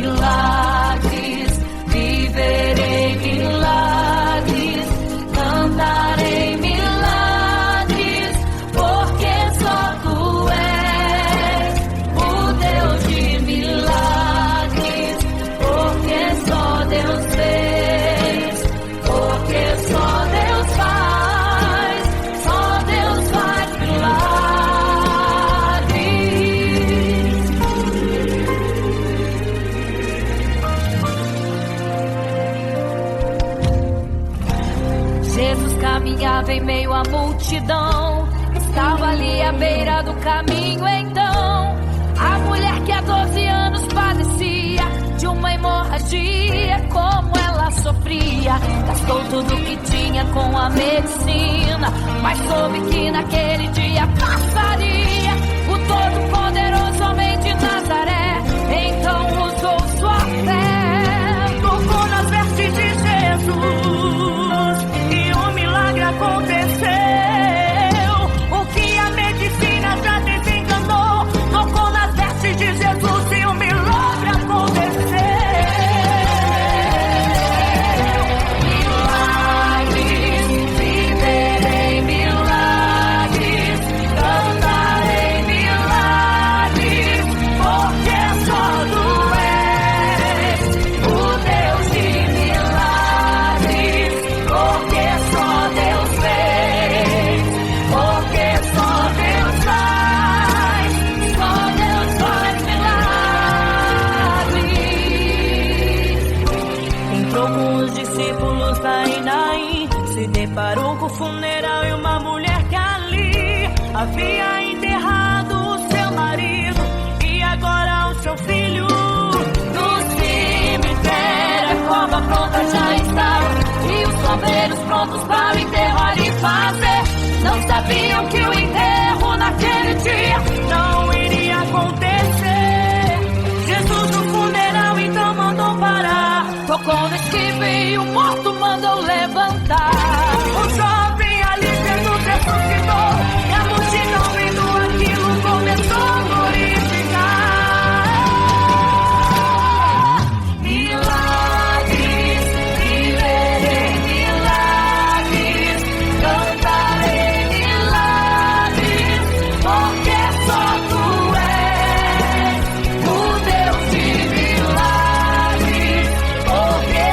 milagres, viverei milagres, cantarei milagres, porque só tu és o Deus de milagres, porque só Deus fez, porque só Deus faz milagres. Jesus caminhava em meio à multidão, estava ali à beira do caminho então. A mulher que há 12 anos padecia de uma hemorragia, como ela sofria. Gastou tudo que tinha com a medicina, mas soube que naquele dia passaria. O todo-poderoso homem de Nazaré então usou sua fé, tocou nas vestes de Jesus e um milagre aconteceu. O que a medicina já desenganou, tocou nas vestes de Jesus e um milagre aconteceu. Milagres, viverei milagres, cantarei milagres, porque só tu és o Deus de milagres, porque só Deus fez, porque só Deus faz milagres. Entrou com os discípulos lá em Naim, se deparou com o funeral e uma mulher que ali havia enterrado o seu marido e agora o seu filho. No cemitério a cova pronta já estava e os coveiros prontos para o enterro ali fazer. Não sabiam que o enterro naquele dia não iria acontecer. Jesus no funeral então mandou parar, tocou no esquife e o morto mandou levantar. O jovem ali Jesus ressuscitou e a multidão vendo aquilo começou a glorificar. Milagres, viverei milagres, cantarei milagres, porque só tu és o Deus de milagres, porque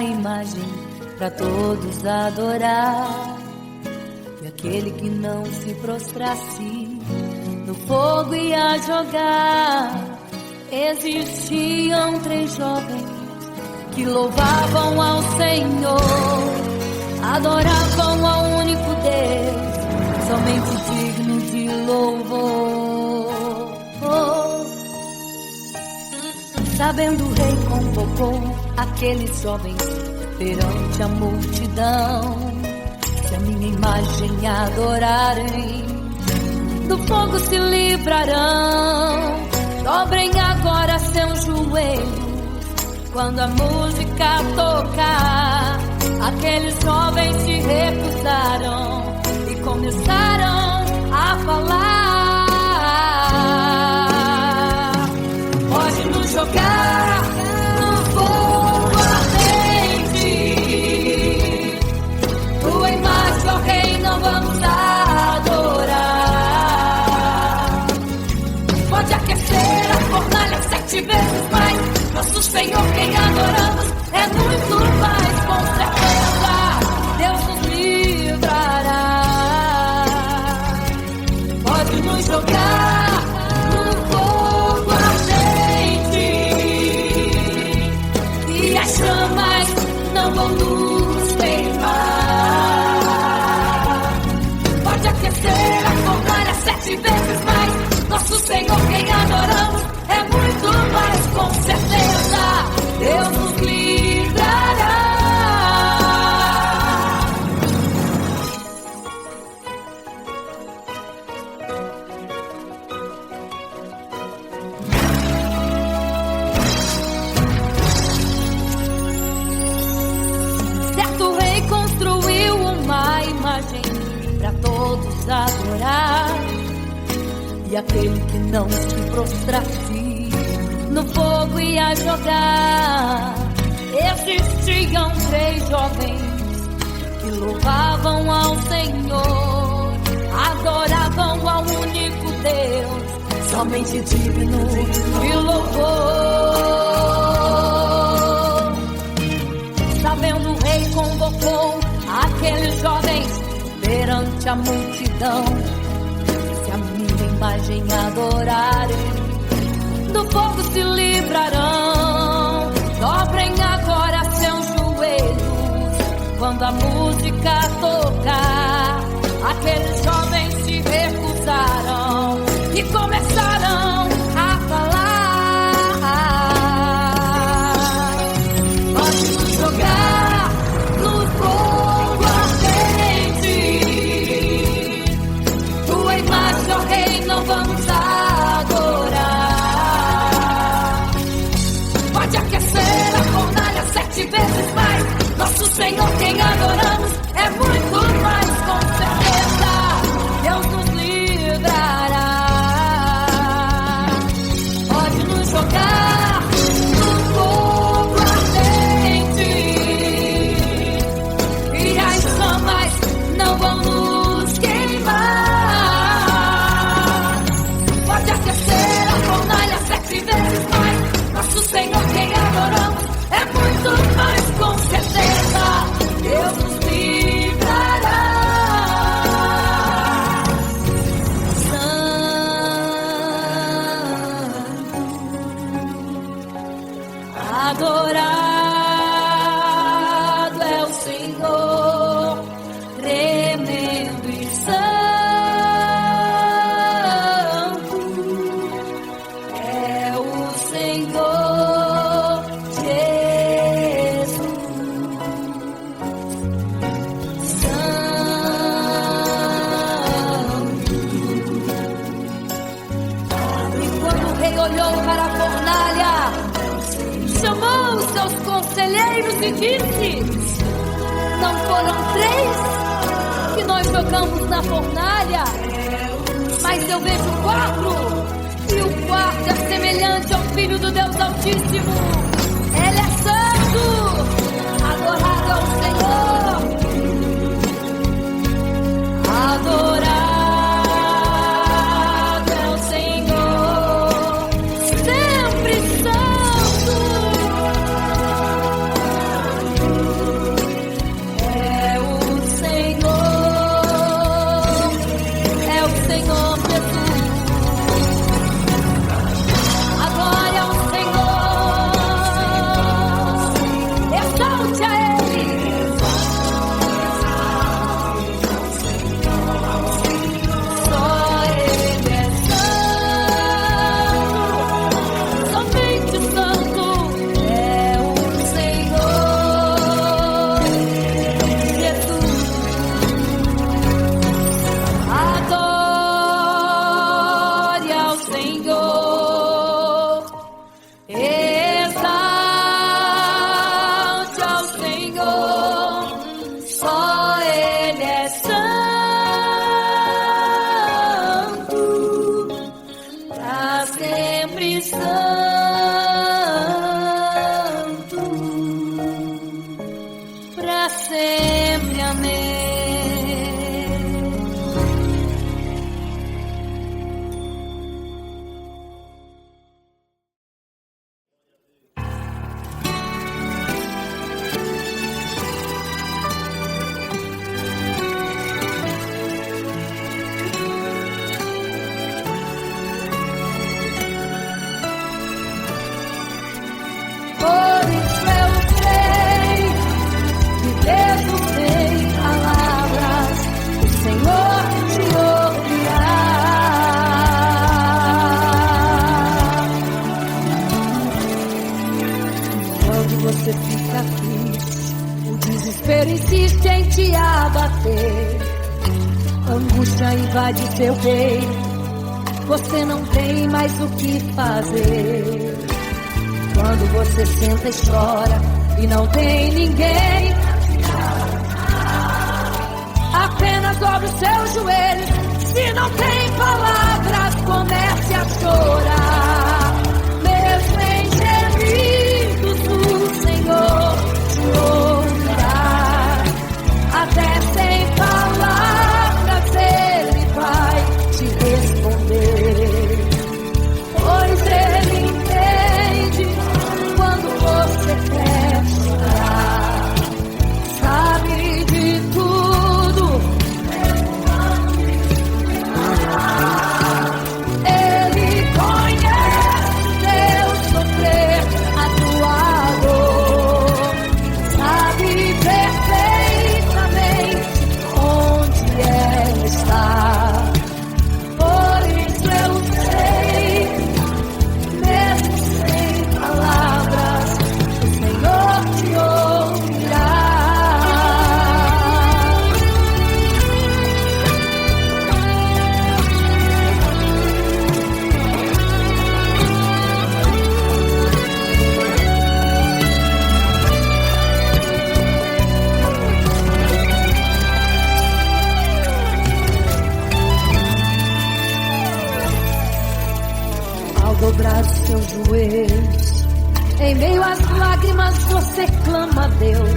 imagem para todos adorar. E aquele que não se prostrasse no fogo ia jogar. Existiam 3 jovens que louvavam ao Senhor, adoravam ao único Deus, somente digno de louvor. Sabendo o rei convocou aqueles jovens perante a multidão. Se a minha imagem adorarem, do fogo se livrarão. Dobrem agora seus joelhos quando a música tocar. Aqueles jovens se recusaram e começaram a falar. Pode nos jogar no fogo ardente, tua imagem, ó Rei, não vamos adorar. Pode aquecer a fornalha 7 vezes mais. Nosso Senhor, quem adoramos, é muito mais. Com certeza, Deus nos livrará. Pode nos jogar no fogo ardente, e as chamas não vão nos queimar. Pode aquecer a fornalha 7 vezes mais. Nosso Senhor, quem adoramos, é muito mais. Com certeza, Deus nos livrará. Certo rei construiu uma imagem para todos adorar. E aquele que não se prostrasse no fogo ia jogar. Existiam 3 jovens que louvavam ao Senhor, adoravam ao único Deus, somente digno de louvor. Sabendo o rei convocou aqueles jovens perante a multidão. Se a minha imagem adorarem, do fogo se livrarão. Dobrem agora seus joelhos quando a música tocar. Aqueles jovens se recusaram e começaram a falar. Pode nos jogar no fogo ardente, tua imagem, ó Rei, não vamos adorar. Pode aquecer a fornalha 7 vezes mais. Nosso Senhor, quem adoramos, é muito mais. Com certeza, Deus nos livrará. Pode nos jogar no fogo ardente, e as chamas não vão nos queimar. Pode aquecer a fornalha 7 vezes mais. Nosso Senhor, quem adoramos, é muito mais. Com certeza, Deus nos livrará. Santo, adorado é o Senhor, tremendo e santo é o Senhor Jesus. E quando o rei olhou para a fornalha, chamou os seus conselheiros e disse: não foram 3 que nós jogamos na fornalha, mas eu vejo 4, e o quarto é semelhante ao Filho do Deus Altíssimo. Ele é santo, adorado ao Senhor, adorado é o Senhor, sempre santo. É o Senhor Jesus. A glória ao Senhor. Exalte a Ele. Só Ele é santo, somente santo é o Senhor Jesus. Adore ao Senhor, exalte ao Senhor, só Ele é santo, pra sempre santo, pra sempre, amém. Por isso eu creio que mesmo sem palavras o Senhor te ouvirá. Quando você fica triste, o desespero insiste em te abater, a angústia invade seu peito, você não tem mais o que fazer. Quando você senta e chora e não tem ninguém, apenas dobre os seus joelhos. Se não tem palavras, comece a chorar. Mesmo em gemidos, o Senhor te ouvirá. Até sem palavras, Ele vai te responder. Pois Ele entende quando você quer chorar, sabe de tudo. Ele conhece teu sofrer, a tua dor, sabe perfeitamente onde ela está. Por isso eu sei, mesmo sem palavras, o Senhor te ouvirá. Ao dobrar os seus joelhos, em meio às lágrimas você clama a Deus.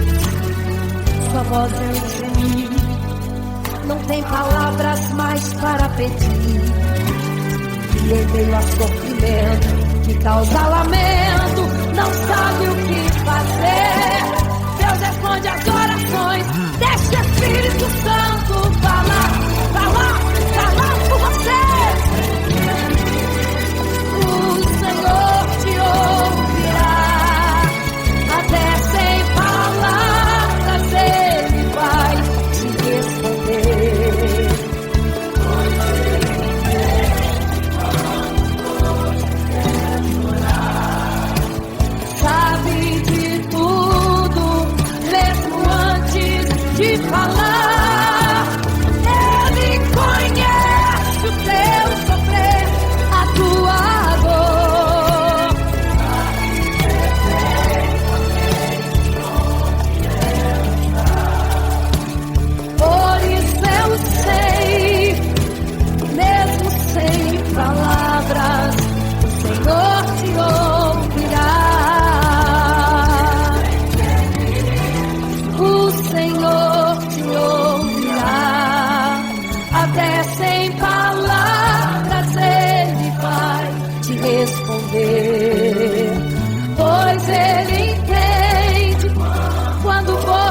Sua voz é um gemido, não tem palavras mais para pedir. E em meio a sofrimento que causa lamento, não sabe o que fazer. Deus responde às orações, deixa o Espírito Santo falar por você. O Senhor te ouvirá, até sem palavras Ele vai te responder. Sabe de tudo.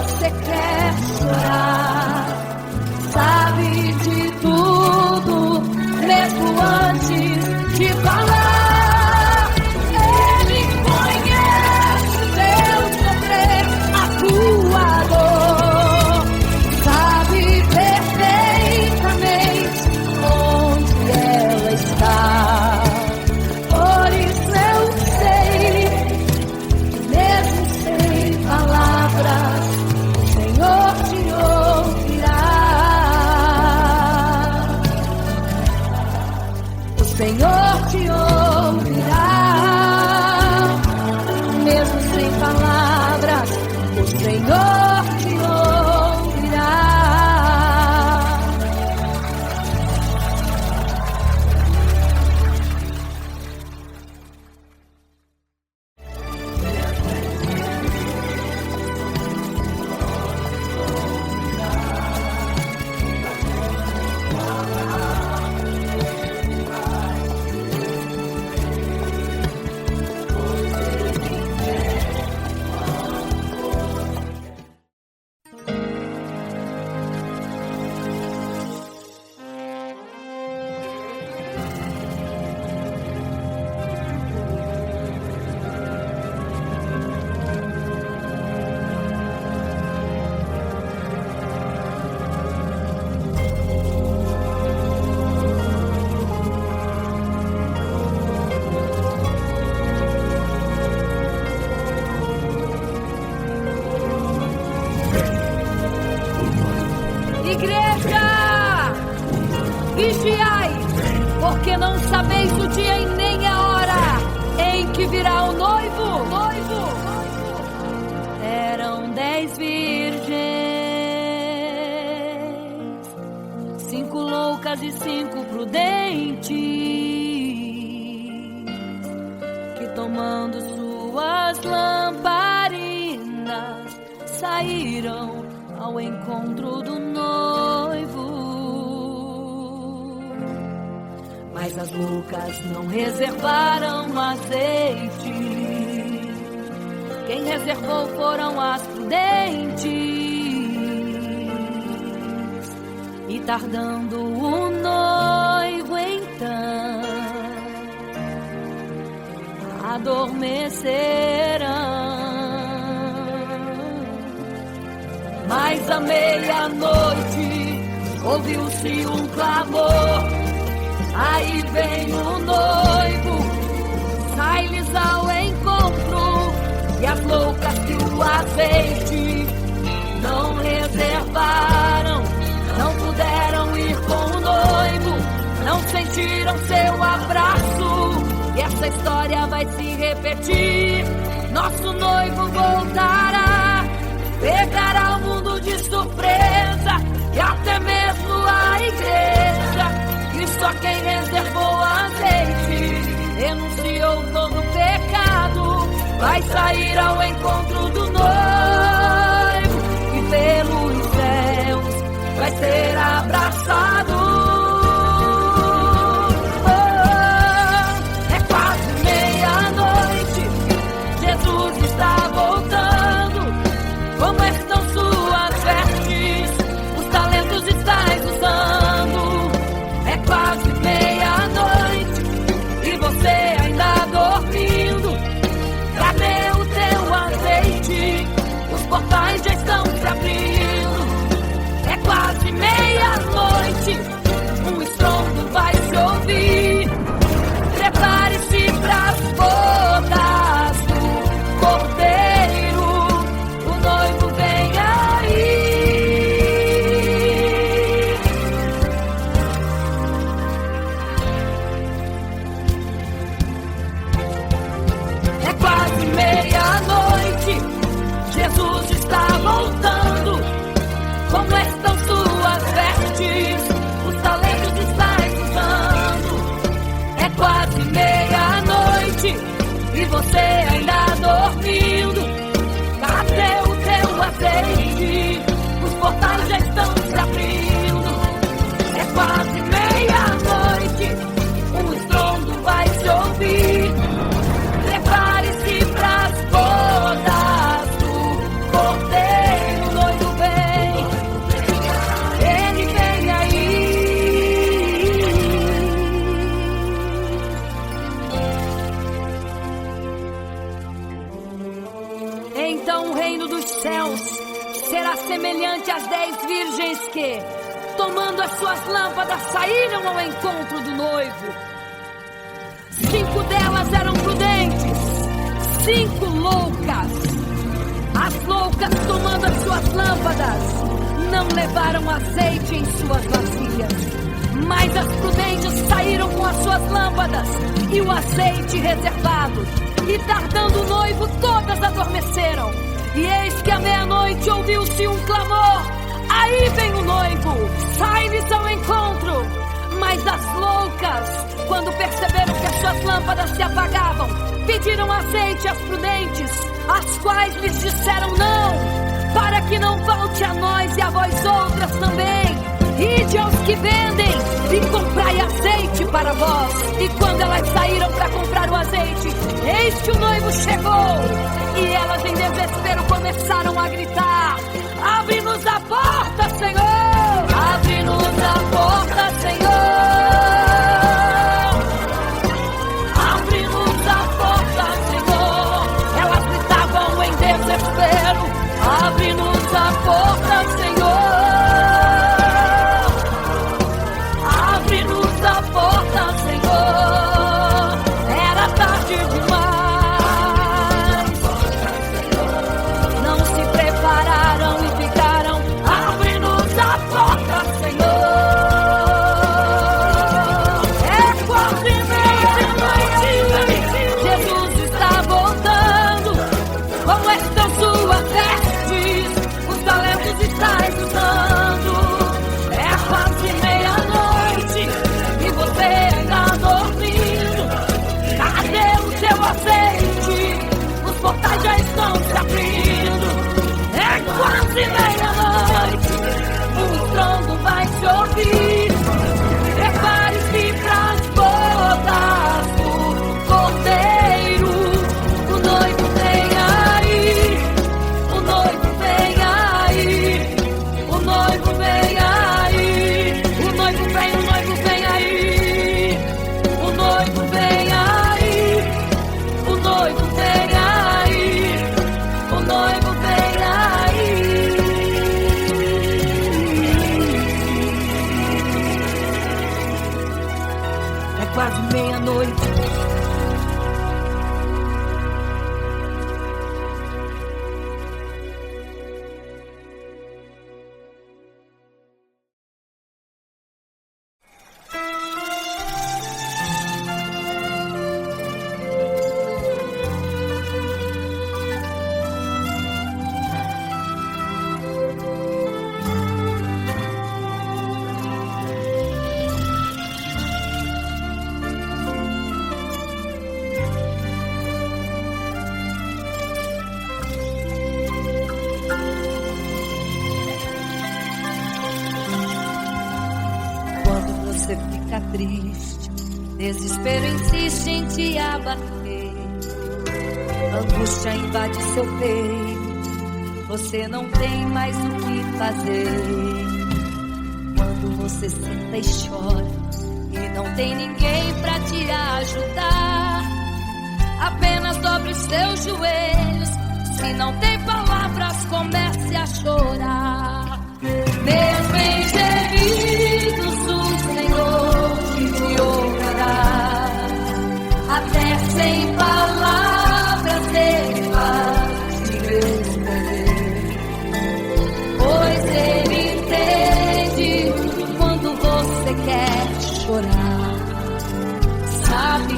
você quer chorar, sabe de tudo, mesmo antes de falar. Ele conhece teu sofrer, a tua dor, sabe perfeitamente onde ela está. Por isso eu sei, mesmo sem palavras, o Senhor te ouvirá. O Senhor te ouvirá, mesmo sem palavras, o Senhor te ouvirá. Igreja, vigiai, porque não sabeis o dia e nem a hora em que virá o noivo. Eram 10 virgens, 5 loucas e 5 prudentes, que tomando suas lamparinas saíram ao encontro do noivo. Mas as loucas não reservaram azeite, quem reservou foram as prudentes. E tardando o noivo então, adormecerão. Mas à meia-noite ouviu-se um clamor, aí vem o noivo, sai-lhes ao encontro. E as loucas que o azeite não reservaram, não puderam ir com o noivo, não sentiram seu abraço. E essa história vai se repetir, nosso noivo voltará, pegará o mundo de surpresa e até mesmo a igreja. E só quem reservou azeite, renunciou todo pecado, vai sair ao encontro do noivo e pelos céus vai ser abraçado. É quase meia-noite, Jesus está voltando. Como estão suas vestes? Os talentos estáis usando. É quase meia-noite e você ainda dormindo. Cadê o teu azeite? será semelhante às 10 virgens que, tomando as suas lâmpadas, saíram ao encontro do noivo. 5 delas eram prudentes, 5 loucas. As loucas, tomando as suas lâmpadas, não levaram azeite em suas vasilhas. Mas as prudentes saíram com as suas lâmpadas e o azeite reservado. E tardando o noivo, todas adormeceram. E eis que à meia-noite ouviu-se um clamor: aí vem o noivo, sai-lhes ao encontro. Mas as loucas, quando perceberam que as suas lâmpadas se apagavam, pediram azeite às prudentes, as quais lhes disseram: não, para que não falte a nós e a vós outras também. Ide aos que vendem e comprai azeite para vós. E quando elas saíram para comprar o azeite, eis que o noivo chegou. E elas em desespero começaram a gritar: abre-nos a porta, Senhor! Abre-nos a porta, Senhor! Abre-nos a porta, Senhor! Elas gritavam em desespero: abre-nos a porta, Senhor! A porta, Senhor, era tarde demais. Não se prepararam e ficaram: abre-nos a porta, Senhor. É quase meia-noite, Jesus está voltando. Como estão suas vestes? Os talentos estáis usando. É quase meia-noite. Você está dormindo? Cadê o seu azeite? Os portais já estão se abrindo. É quase meia-noite. O estrondo vai se ouvir. Prepare-se para as bodas do Cordeiro. O noivo vem aí. O noivo vem aí. O noivo vem aí. O noivo vem, o noivo vem aí. O noivo vem aí, o noivo vem aí, o noivo vem aí. É quase meia-noite. Você fica triste, desespero insiste em te abater, angústia invade seu peito, você não tem mais o que fazer. Quando você senta e chora e não tem ninguém pra te ajudar, apenas dobre os seus joelhos. Se não tem palavras, comece a chorar. Mesmo em gemidos, o Senhor te ouvirá. Até sem palavras Ele vai te responder, pois Ele entende quando você quer chorar. Sabe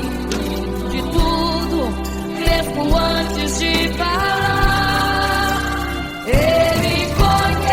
de tudo, mesmo antes de falar. Ele conhece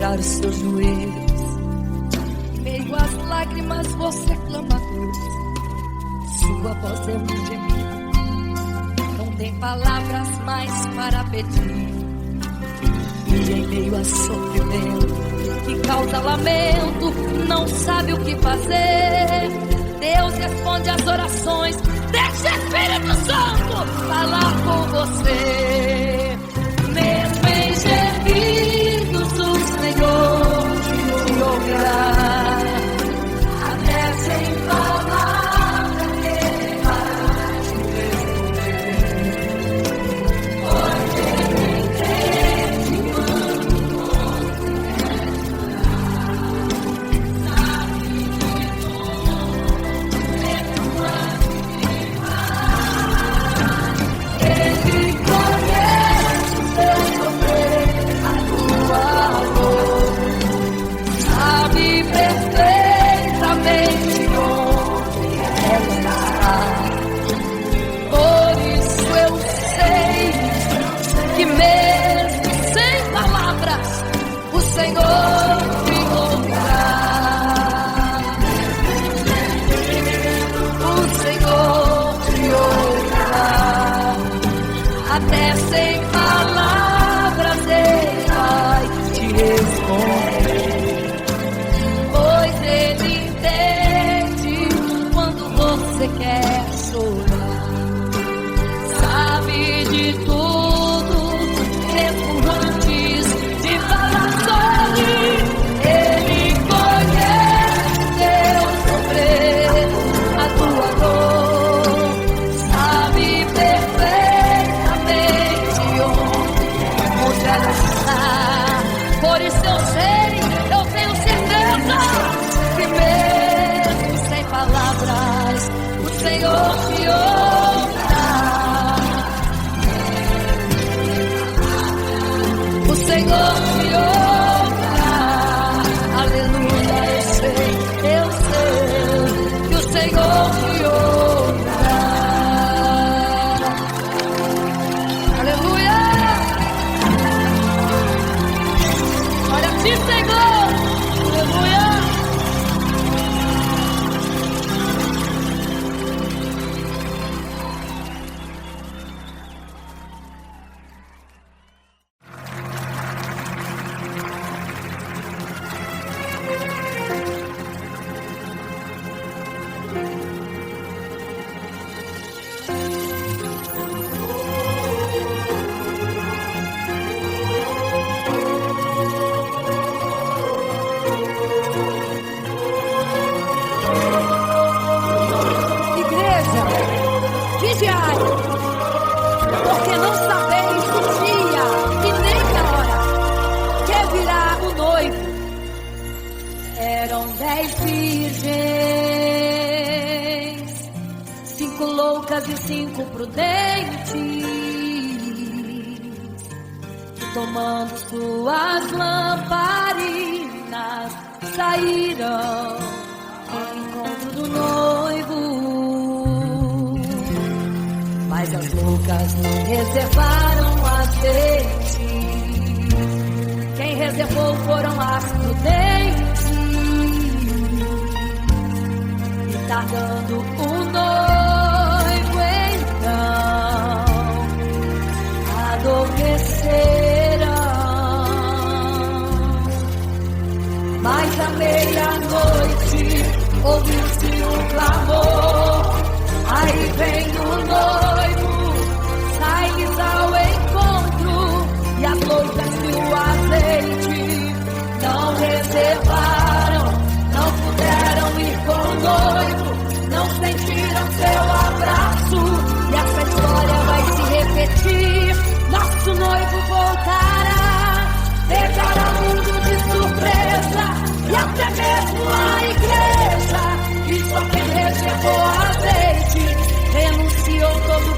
dobrar os seus joelhos. Em meio às lágrimas você clama a Deus. Sua voz é um gemido, não tem palavras mais para pedir. E em meio a sofrimento que causa lamento, não sabe o que fazer. Deus responde às orações. Deixa o Espírito Santo falar com você. Mesmo em gemidos o Senhor te ouvirá. Até sem palavras Ele vai te responder. Pois Ele entende quando você sabe de tudo, mesmo antes de falar. Ele conhece o seu sofrer, a tua dor, sabe perfeitamente onde ela está. Por isso eu sei que mesmo sem palavras o Senhor te ouvirá. O Senhor te ouvirá. Até sem palavras Ele vai te responder. Pois Ele entende quando você quer chorar. Sabe de tudo, mesmo antes de falar sobre. Ele conhece teu sofrer, a tua dor, sabe perfeitamente onde ela está. Por isso eu sei, eu tenho certeza que mesmo sem palavras o Senhor te ouvirá. O Senhor te ouvirá. Aleluia, eu sei que o Senhor te ouvirá. Aleluia. Olha a ti, Senhor. Aleluia. Igreja, vigiai, porque não sabeis o dia e nem a hora que virá o noivo. Eram 10 virgens, 5 loucas e 5 prudentes, que tomando suas lamparinas saíram ao encontro do noivo. Mas as loucas não reservaram azeite. Quem reservou foram as prudentes. E tardando o noivo então adormeceram. Mas à meia-noite ouviu-se um clamor. Aí vem o noivo, sai-lhes ao encontro. E as loucas e o azeite não reservaram, não puderam ir com o noivo, não sentiram seu abraço. E essa história vai se repetir. Nosso noivo voltará, pegará o mundo de surpresa, e até mesmo a igreja. E só quem reservou azeite renunciou todo o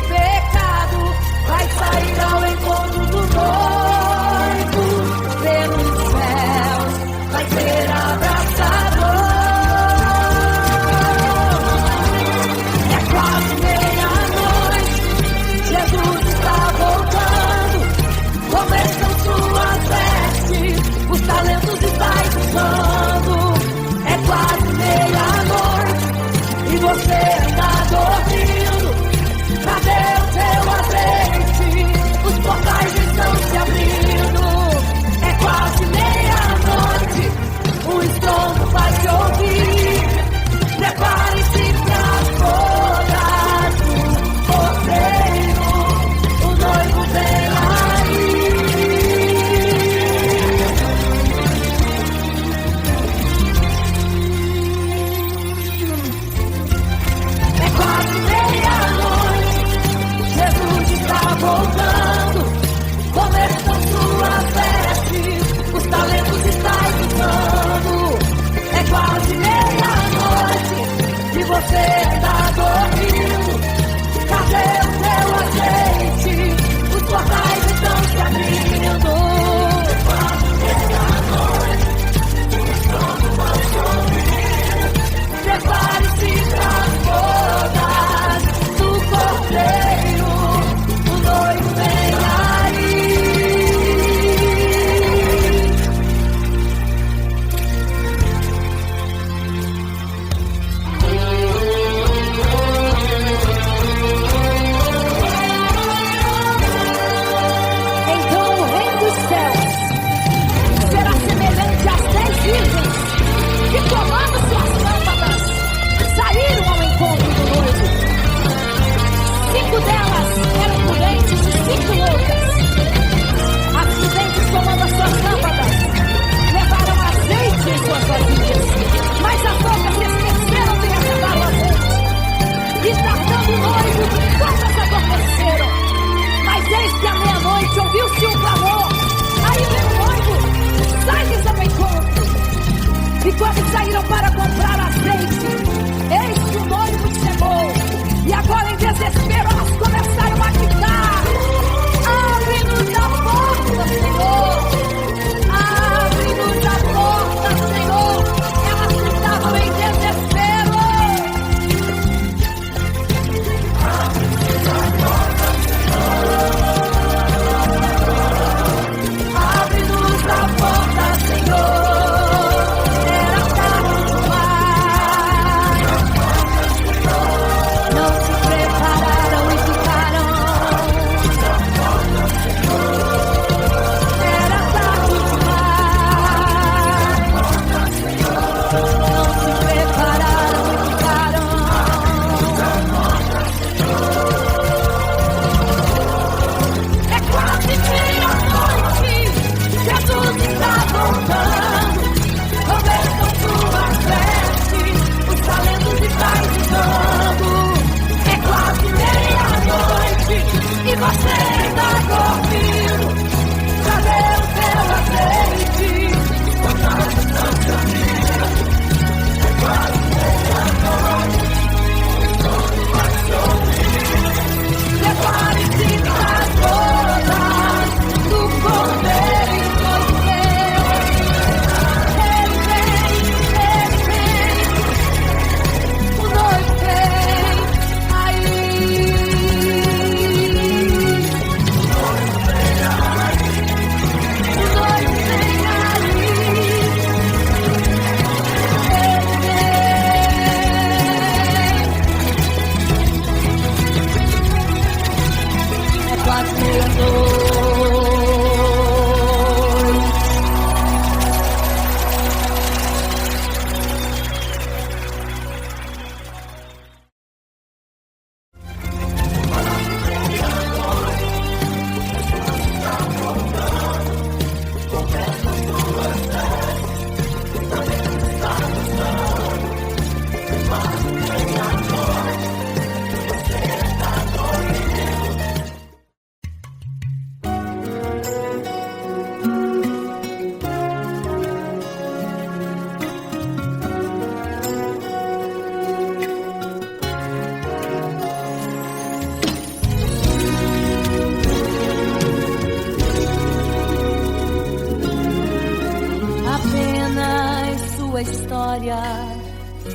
sua história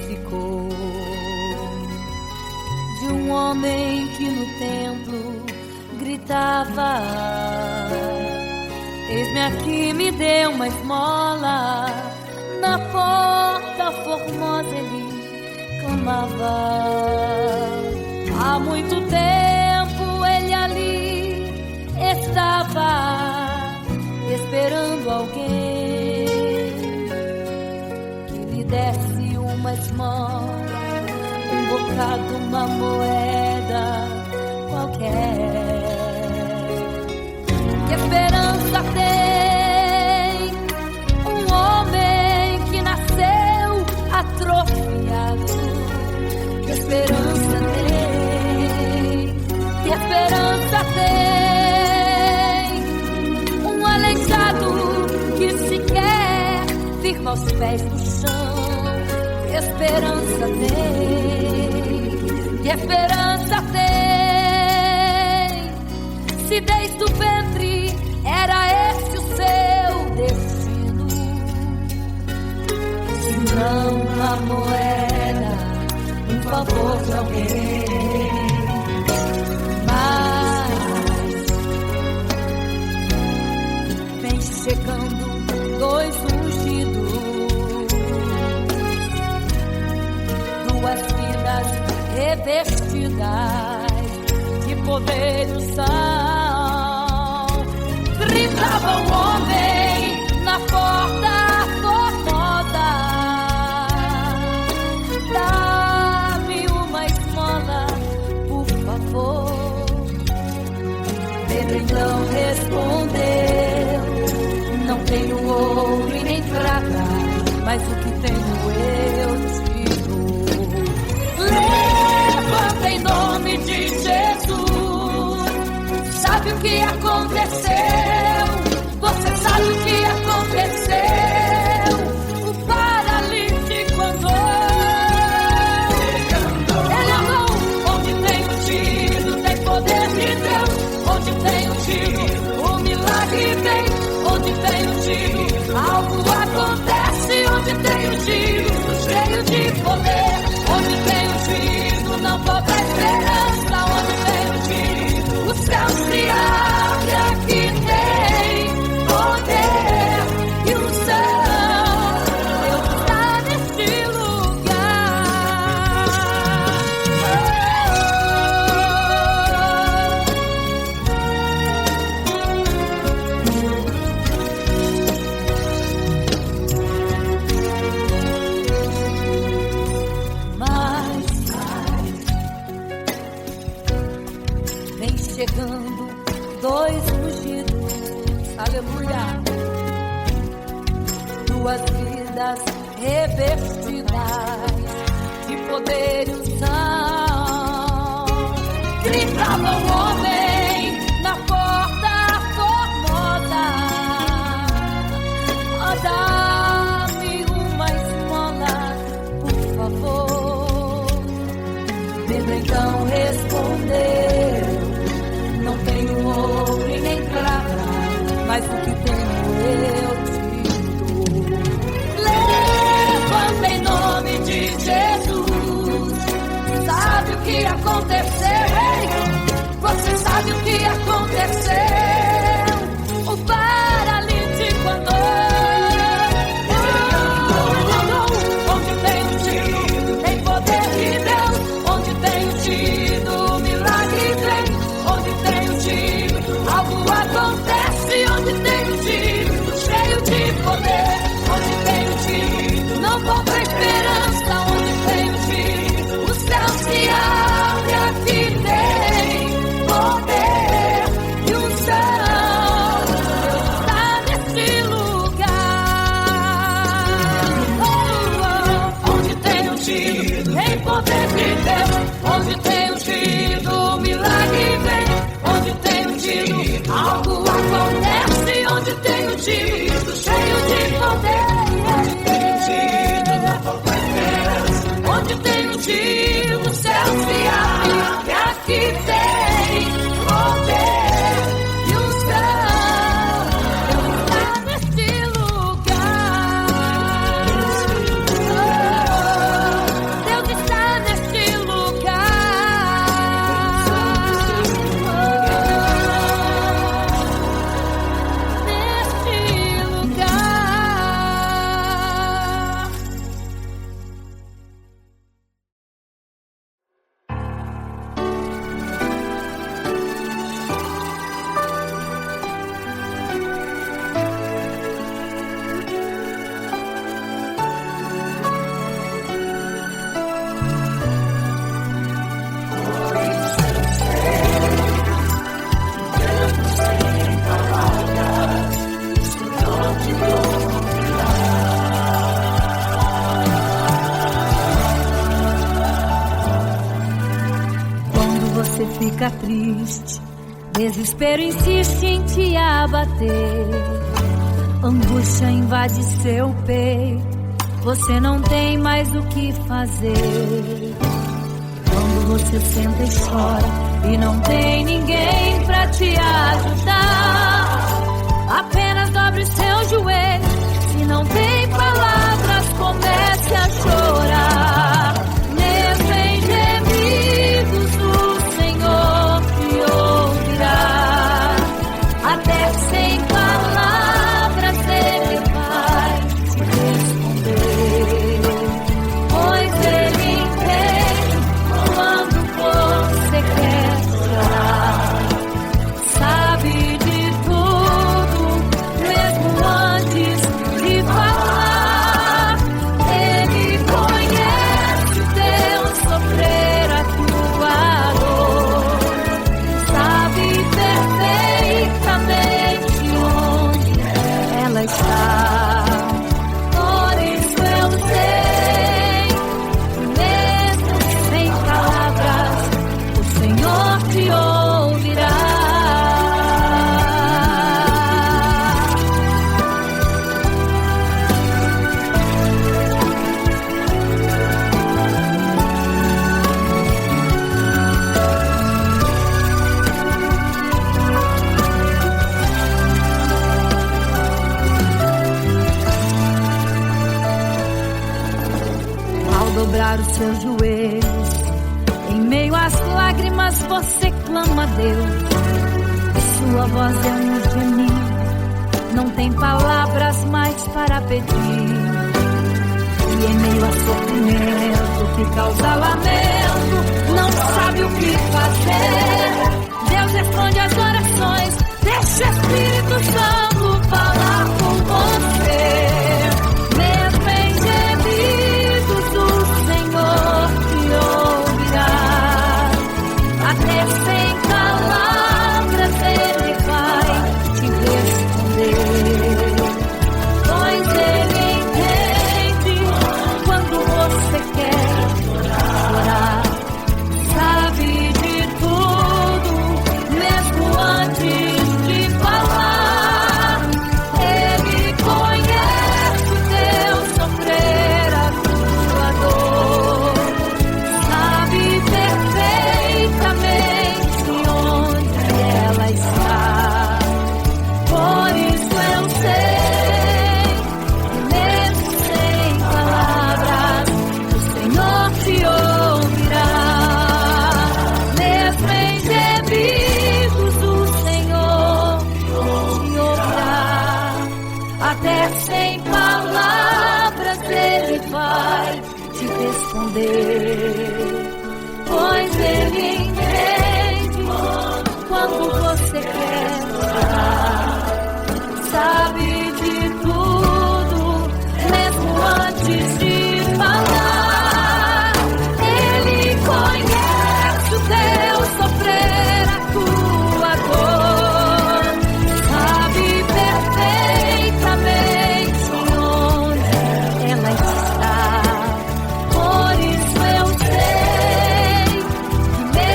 ficou de um homem que no templo gritava: eis-me aqui, me dê uma esmola. Na porta formosa ele clamava. Há muito tempo ele ali estava esperando alguém que lhe desse uma esmola, um bocado, uma moeda qualquer. Que esperança tem um homem que nasceu atrofiado? Que esperança tem? Que esperança tem um aleijado que sequer firma os pés no chão? Que esperança tem? Que esperança tem? Se desde o ventre era esse o seu destino, se não uma moeda, um favor de alguém. Mas vem chegando dois ungidos, duas vidas revestidas de poder e unção. Gritava o homem na porta formosa: dá-me uma esmola, por favor. Pedro então respondeu: não tenho ouro e nem prata, mas o que tenho eu te dou. Levanta em nome de Jesus. Sabe o que aconteceu? Você sabe o que aconteceu? O paralítico andou. Ele andou onde tem ungido, tem poder de Deus. Onde tem ungido, o milagre vem. Onde tem ungido, algo acontece. Onde tem ungido, cheio de poder. Onde tem ungido, não falta esperança. Onde tem ungido, o céu se abre. Aqui tem poder e unção. Deus está neste lugar. Mas vem chegando dois ungidos, aleluia, duas vidas revestidas de poder e unção. Gritava o homem na porta formosa: oh, dá-me uma esmola, por favor. Pedro então respondeu: não tenho ouro e nem prata, mas o que tenho eu te dou. Levanta em nome de Jesus. Sabe o que aconteceu? Você sabe fica triste, desespero insiste em te abater, angústia invade seu peito, você não tem mais o que fazer. Quando você senta e chora e não tem ninguém pra te ajudar, apenas dobre seu joelho, se não tem palavras, comece a chorar. Mesmo em gemidos o Senhor te ouvirá, até sem palavras Ele vai te responder, pois Ele entende quando você quer chorar, sabe de tudo, mesmo antes de falar. Ele conhece o teu sofrer, a tua dor, sabe perfeitamente onde ela está. Por isso eu sei, mesmo sem palavras, o Senhor te ouvirá. Ao dobrar os seus joelhos, em meio às lágrimas você clama a Deus, sua voz é um gemido, não tem palavras mais para pedir. E em meio a sofrimento que causa lamento, não sabe o que fazer. Deus responde às orações, deixa o Espírito Santo falar com você. Mesmo em gemidos o Senhor te ouvirá, até sem palavras Ele vai te responder, pois Ele entende quando você quer chorar, sabe de tudo, mesmo antes de falar. Ele conhece o teu sofrer, a tua dor, sabe perfeitamente onde ela está. Por isso eu sei, mesmo sem palavras, o Senhor te ouvirá. Mesmo em gemidos o Senhor te ouvirá, até sem palavras Ele vai te responder, pois Ele entende quando você quer chorar, sabe de tudo, mesmo antes de falar. Ele conhece o teu sofrer, a tua dor, sabe perfeitamente onde ela está. Por isso eu sei que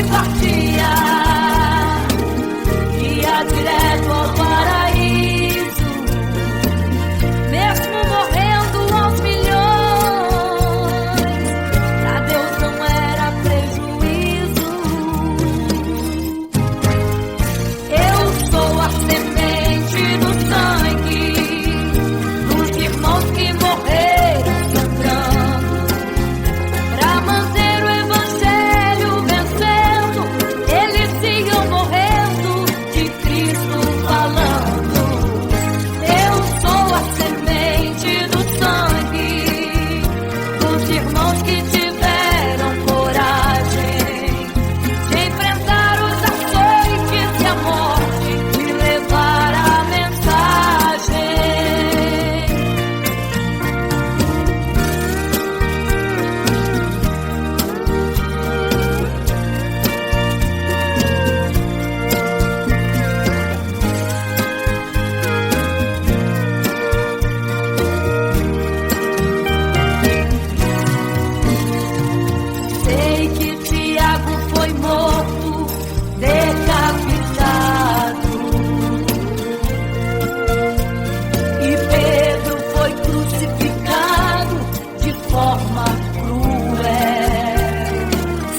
que partia, ia direto ao paraíso, mesmo morrendo aos milhões, pra Deus não era prejuízo. Eu sou a semente do sangue dos irmãos que morreram sangrando, pra manter o evangelho vencendo. Eles iam morrendo de Cristo falando. Eu sou a semente do sangue dos irmãos que tiveram coragem de enfrentar os açoites e a morte e levar a mensagem. Sei que Tiago foi morto, decapitado, e Pedro foi crucificado de forma cruel.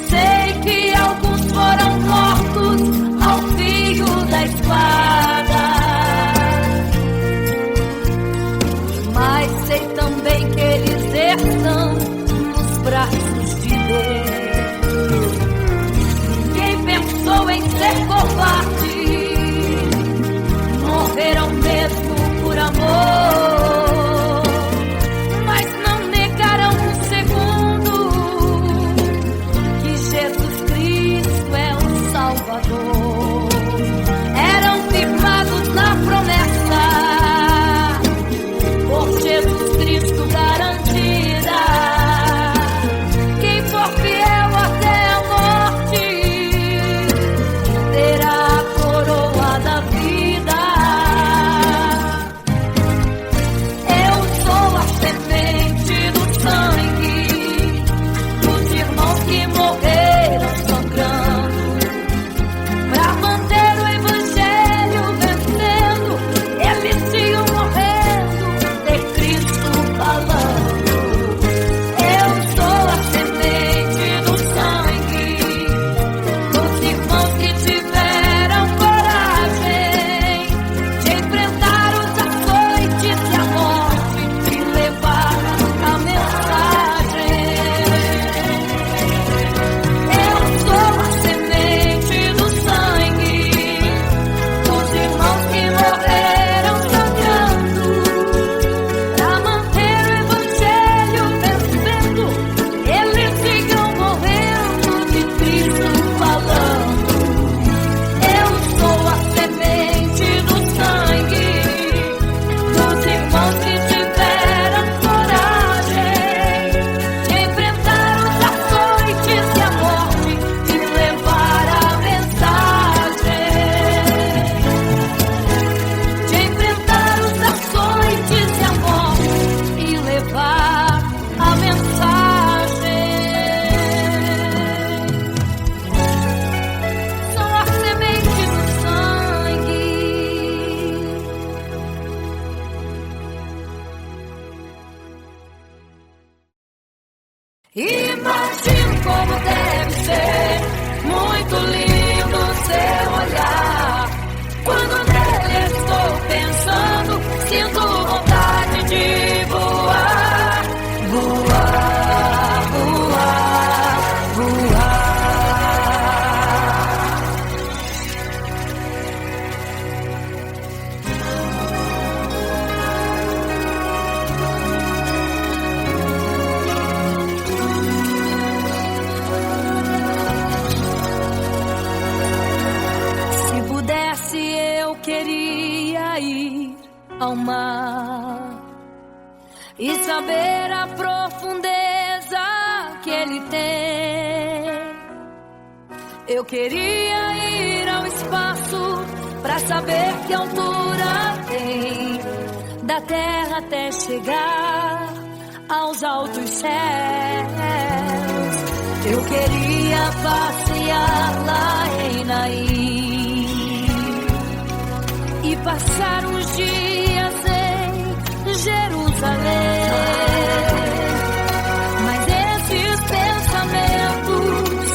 Sei que alguns foram mortos ao fio da espada, mas sei também que eles estão nos braços de Deus. Quem pensou em ser covarde, morreram mesmo por amor, mas não negarão um segundo que Jesus Cristo é o Salvador. Eram firmados na promessa, por Jesus Cristo garantida. Quem for fiel até a morte terá a coroa da vida. Eu sou a semente do sangue dos irmãos que morreram sangrando, pra manter o evangelho vencendo. Eles iam morrendo de Cristo falando. Eu sou a semente do sangue dos irmãos que tiveram coragem de enfrentar os açoites e a morte e levar a mensagem. Eu sou a semente do sangue dos irmãos que morreram sangrando, pra manter o evangelho vencendo. Eles iam morrendo de Cristo falando. Eu sou a semente do sangue dos irmãos que tiveram coragem de enfrentar os açoites e a morte e levar a mensagem. De enfrentar os açoites e a morte e levar a mensagem. Sou a semente do sangue. Imagino como deve ser muito lindo seu olhar. Quando nele estou pensando, sinto vontade de voar, voar, voar, voar. Se pudesse, eu queria ir ao mar e saber a profundeza que ele tem. Eu queria ir ao espaço pra saber que altura tem, da terra até chegar aos altos céus. Eu queria passear lá em Naim e passar uns dias em Jerusalém. Mas esses pensamentos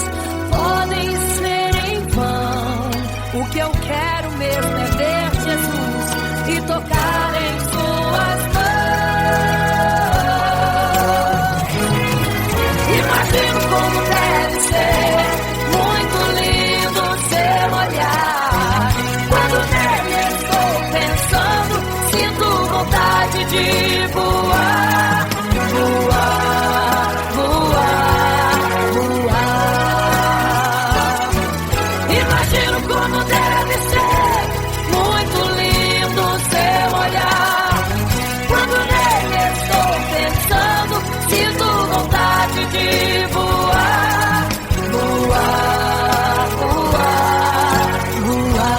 podem ser em vão. O que eu quero mesmo é ver Jesus e tocar em suas mãos. Imagino como deve ser muito lindo seu olhar. Quando nele estou pensando, sinto vontade de voar, voar, voar, voar. Imagino como deve ser muito lindo seu olhar. Quando nele estou pensando, sinto vontade de voar, voar, voar, voar.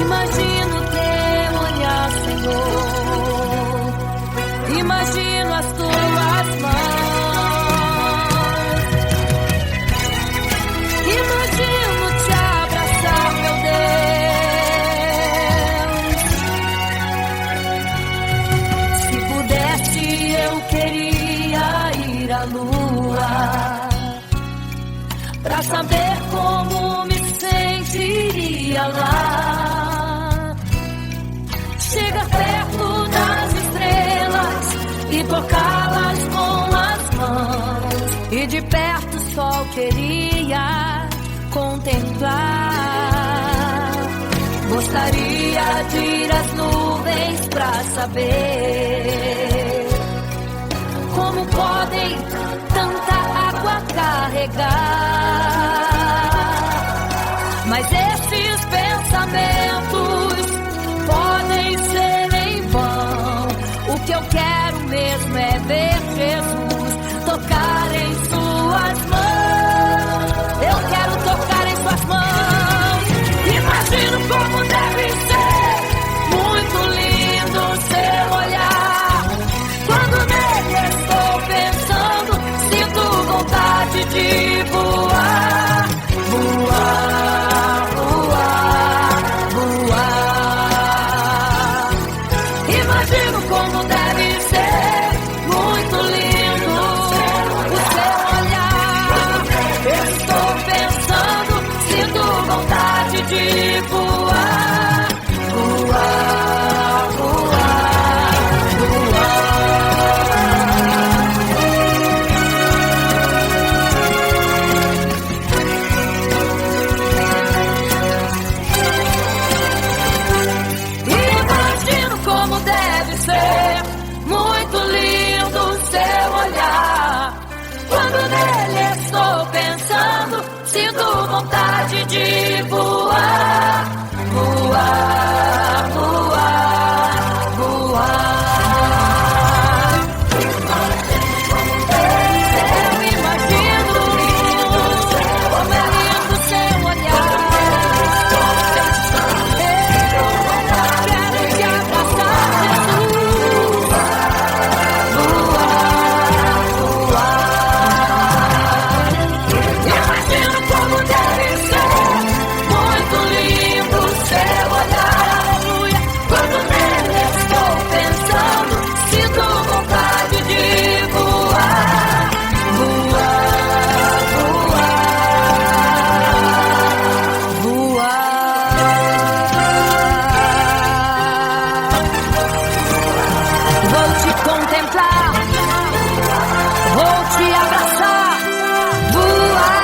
Imagino teu olhar, Senhor. Imagino as tuas mãos. Imagino te abraçar, meu Deus. Se pudesse, eu queria ir à lua pra saber como me sentiria lá. Chegar perto das estrelas e tocá-las com as mãos. E de perto só queria contemplar. Gostaria de ir às nuvens pra saber como podem tanta água carregar. Mas esses pensamentos podem ser em vão. O que eu quero mesmo é ver Jesus tocar em suas mãos. Eu quero tocar em suas mãos. Imagino como deve ser muito lindo seu olhar. Quando nele estou pensando, sinto vontade de voar, voar, voar, voar. Imagino como deve ser muito lindo o seu olhar. Eu estou pensando, sinto vontade de voar, voar, voar, voar. Imagino como deve ser muito lindo o seu olhar. Quando nele estou pensando, sinto vontade de voar, voar, voar, voar. Eu imagino como é lindo seu olhar. Eu quero te abraçar, Jesus. Voar, voar. Imagino como deve ser muito lindo seu olhar. Aleluia. Quando nele estou pensando, sinto vontade de voar, voar, voar, voar. Vou te contemplar, vou te abraçar, voar.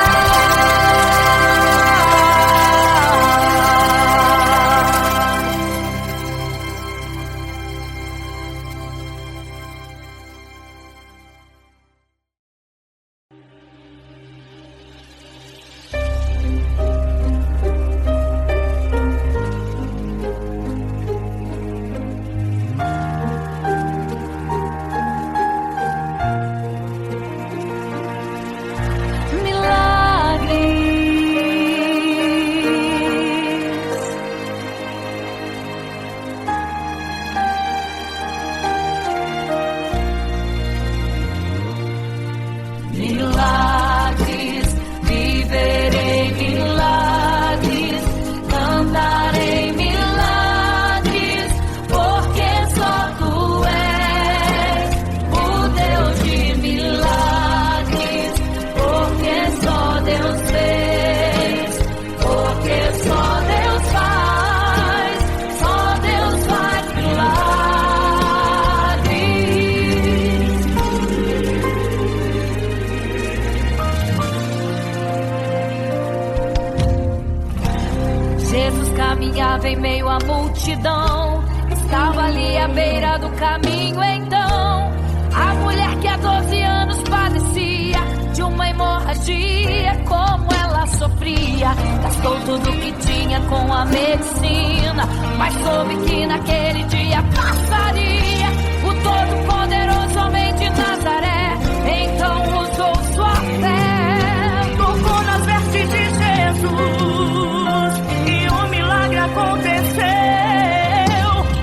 Estava em meio à multidão, estava ali à beira do caminho. Então, a mulher que há 12 anos padecia de uma hemorragia, como ela sofria, gastou tudo que tinha com a medicina, mas soube que naquele dia passaria. O todo-poderoso homem de Nazaré então usou sua fé, tocou nas vestes de Jesus e um milagre aconteceu.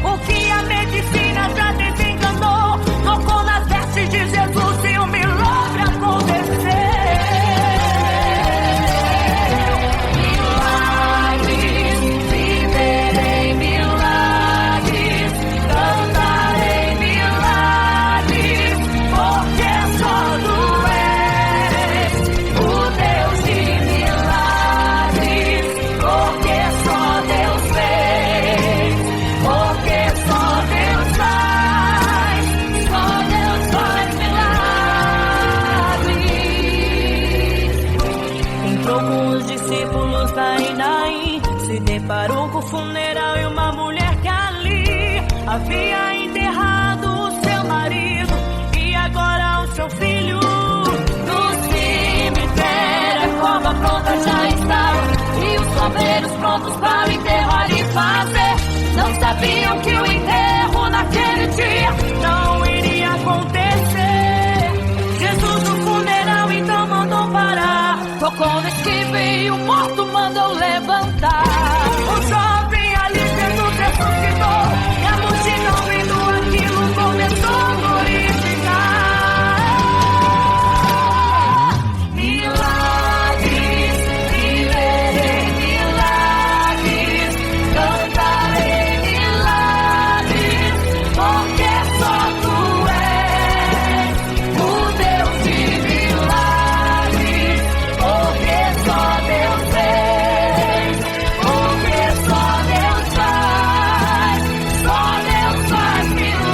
O que a medicina já desenganou, tocou nas vestes de Jesus e um milagre aconteceu. Milagres, viverei milagres, cantarei milagres, porque só tu és o Deus de milagres, porque só Deus fez, porque só Deus faz milagres. Entrou com os discípulos em Naim, se deparou com o funeral e uma mulher que ali havia enterrado o seu marido e agora o seu filho. No cemitério a cova pronta já estava e os obreiros prontos para o enterrar e fazer. Não sabiam que o enterro naquele dia não iria acontecer. Jesus no funeral então mandou parar, tocou no esquife e o morto mandou levantar. O jovem ali Jesus ressuscitou e a multidão vendo aquilo começou a glorificar. Milagres, viverei milagres, cantarei milagres, porque só tu és o Deus de milagres, porque só Deus fez, porque só Deus faz milagres.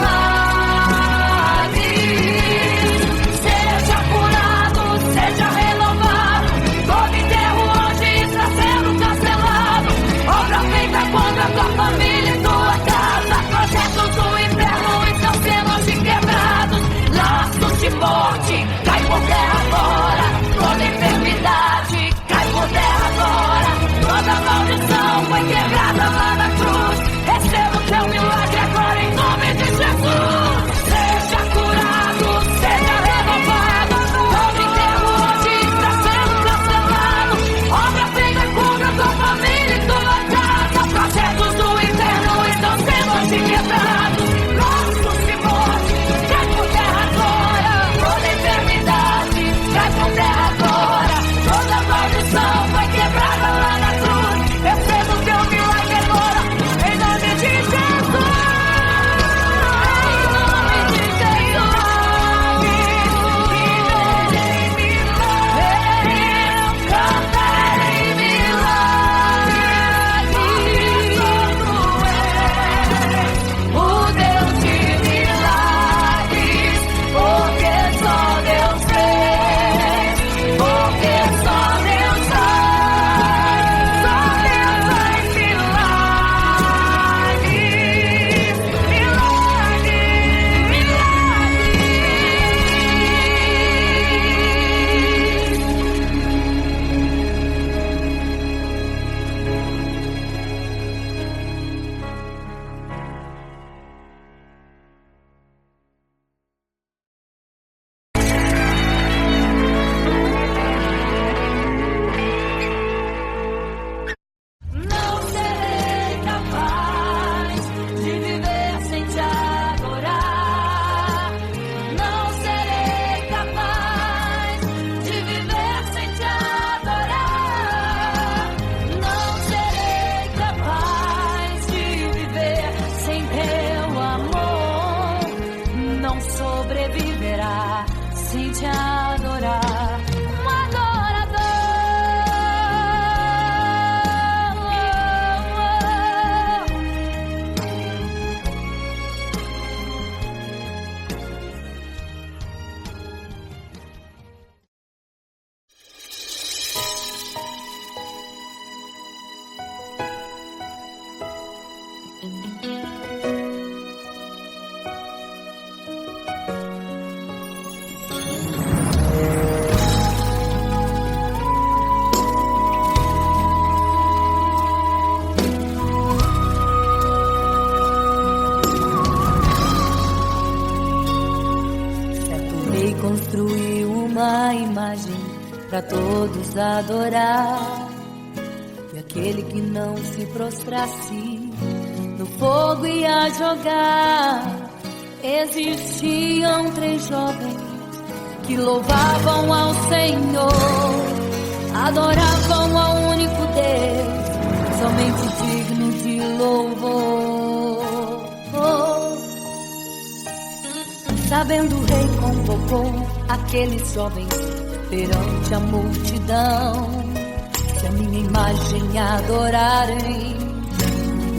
Seja curado, seja renovado, todo enterro hoje está sendo cancelado. Obra feita contra a tua família e tua casa, projetos do inferno estão sendo hoje quebrados. Laços de morte, cai por terra agora, toda enfermidade, cai por terra agora, toda maldição foi quebrada lá na cruz. Receba o teu milagre agora em nome de Jesus. Seja curado, seja renovado, todo enterro hoje está sendo cancelado. Obra feita contra a tua família e tua casa, projetos do inferno estão sendo hoje quebrados. Laços de morte, cai por terra agora, toda enfermidade, cai por terra agora, toda maldição foi quebrada lá na cruz. Receba o teu milagre agora, em nome de Jesus. Em nome de Jesus. Cantarei milagres, o Deus de milagres, porque só Deus fez, porque só Deus faz milagres, milagres, milagres. Não serei capaz de viver sem te adorar. Não serei capaz de viver sem te adorar. Não serei capaz de viver sem teu amor. Não sobreviverá sem te adorar. Um adorador. construiu uma imagem para todos adorar. E aquele que não se prostrasse no fogo ia jogar. Existiam 3 jovens que louvavam ao Senhor, adoravam ao único Deus, somente digno de louvor. Sabendo o rei convocou aqueles jovens perante a multidão. Se a minha imagem adorarem,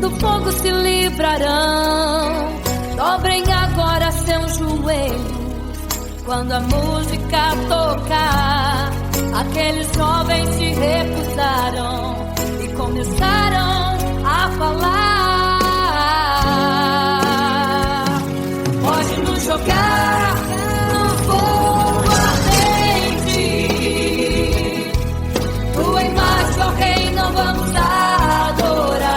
do fogo se livrarão. Dobrem agora seus joelhos quando a música tocar. Aqueles jovens se recusaram e começaram a falar. Pode nos jogar no fogo ardente, tua imagem, ó Rei, não vamos adorar.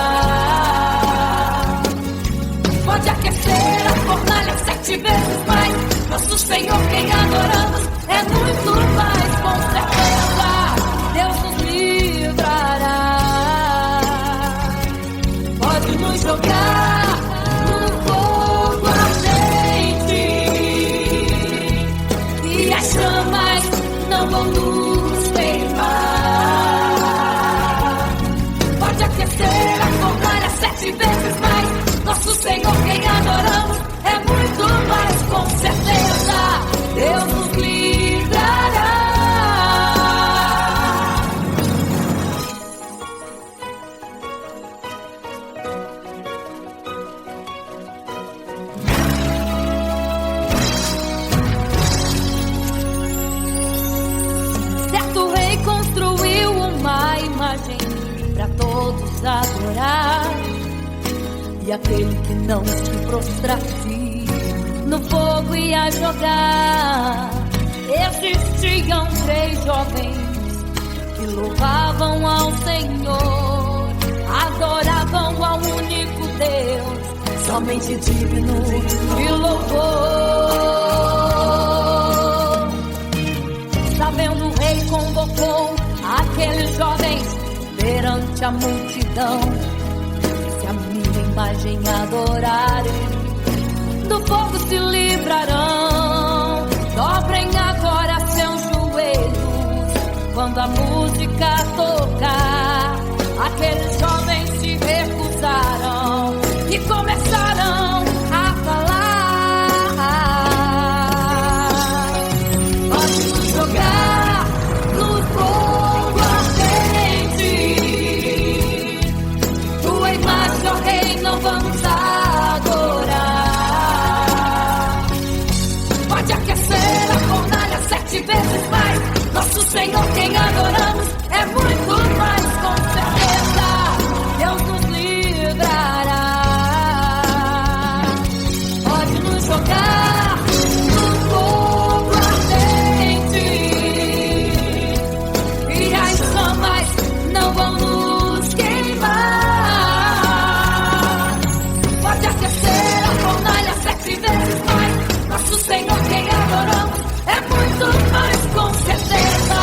Pode aquecer a fornalha 7 vezes mais. Nosso Senhor, quem adoramos, é muito mais, com certeza Deus nos livrará. Pode nos jogar no fogo ardente e as chamas não vão nos queimar. Pode aquecer a fornalha 7 vezes mais. Nosso Senhor, quem adoramos, é muito mais, com certeza Deus nos livrará. Certo rei construiu uma imagem para todos adorar. E aquele que não se prostrasse no fogo ia jogar. Existiam 3 jovens que louvavam ao Senhor, adoravam ao único Deus, somente digno de louvor. Sabendo o rei convocou aqueles jovens perante a multidão. Se a minha imagem adorarem, do fogo se livrarão. Dobrem agora seus joelhos quando a música tocar. Aqueles jovens se recusaram e começaram a falar. Pode nos jogar no fogo ardente, tua imagem, ó Rei, não vamos adorar. Pode aquecer a fornalha 7 vezes mais. Nosso Senhor, quem adoramos, é muito mais, com certeza Deus nos livrará. Pode nos jogar no fogo ardente e as chamas não vão nos queimar. Pode aquecer a fornalha 7 vezes mais. Nosso Senhor, quem adoramos, é muito mais, com certeza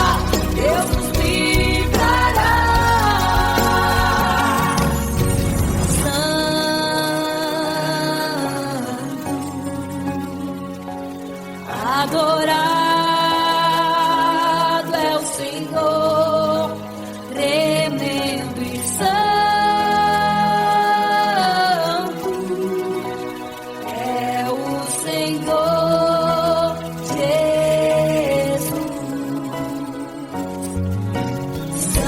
Deus nos livrará. Santo, adorado é o Senhor, tremendo e santo é o Senhor Jesus. Santo.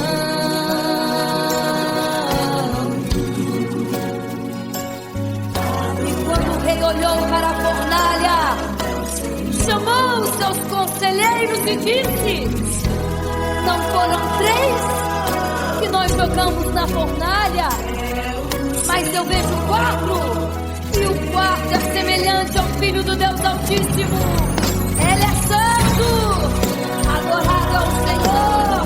E quando o rei olhou para a fornalha, chamou os seus conselheiros e disse: não foram 3 que nós jogamos na fornalha, mas eu vejo 4, e o quarto é semelhante ao Filho do Deus Altíssimo. Ele é santo, adorado ao Senhor,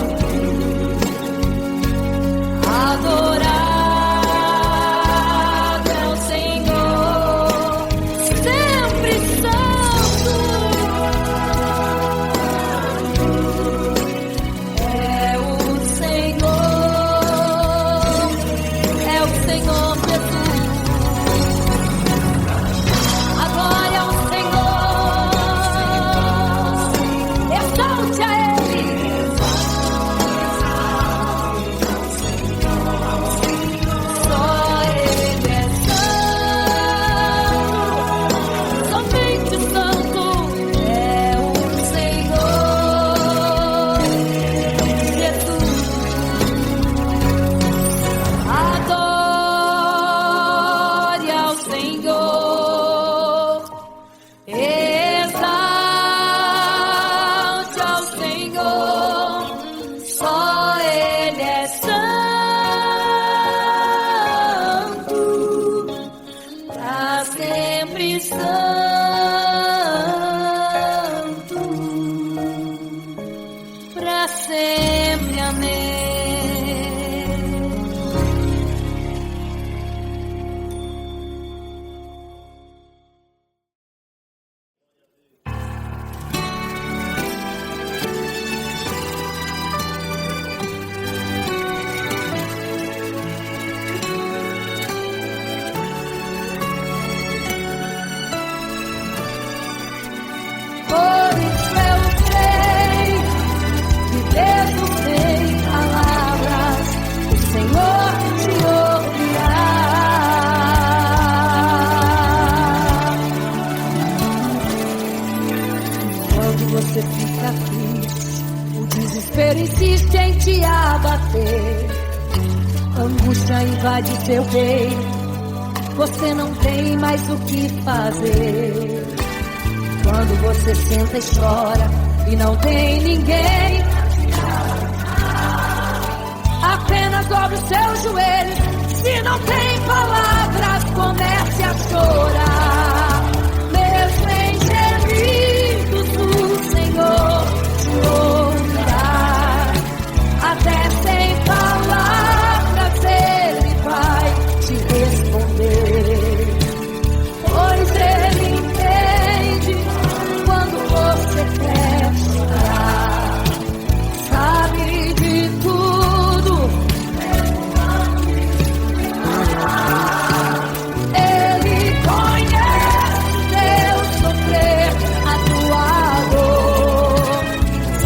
adorado é o Senhor, sempre santo. você fica triste, o desespero insiste em te abater. A angústia invade seu peito, você não tem mais o que fazer. Quando você senta e chora e não tem ninguém, apenas dobre os seus joelhos. Se não tem palavras, comece a chorar. Mesmo em gemidos, o Senhor te ouvirá. Até sem palavras Ele vai te responder, pois Ele entende quando você quer chorar. Sabe de tudo, Ele conhece teu sofrer, a tua dor.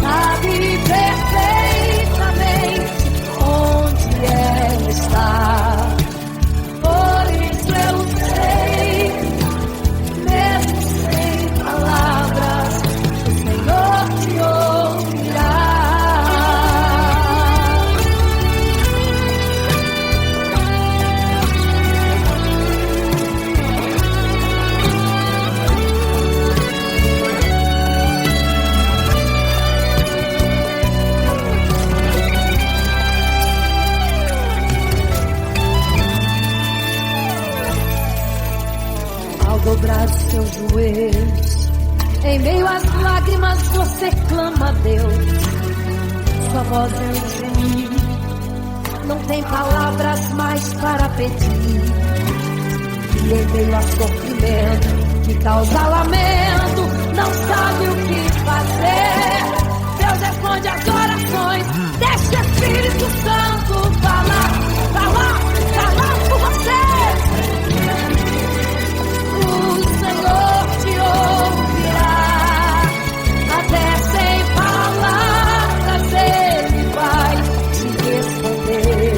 Sabe perfeitamente onde ela está. Por isso eu sei, mesmo sem palavras, o Senhor te ouvirá. Ao dobrar os seus joelhos, em meio às lágrimas você clama a Deus. Sua voz é um gemido, não tem palavras mais para pedir. E em meio a sofrimento que causa lamento, não sabe o que fazer. Deus responde as orações, deixa o Espírito Santo falar por você. O Senhor te ouvirá, até sem palavras Ele vai te responder.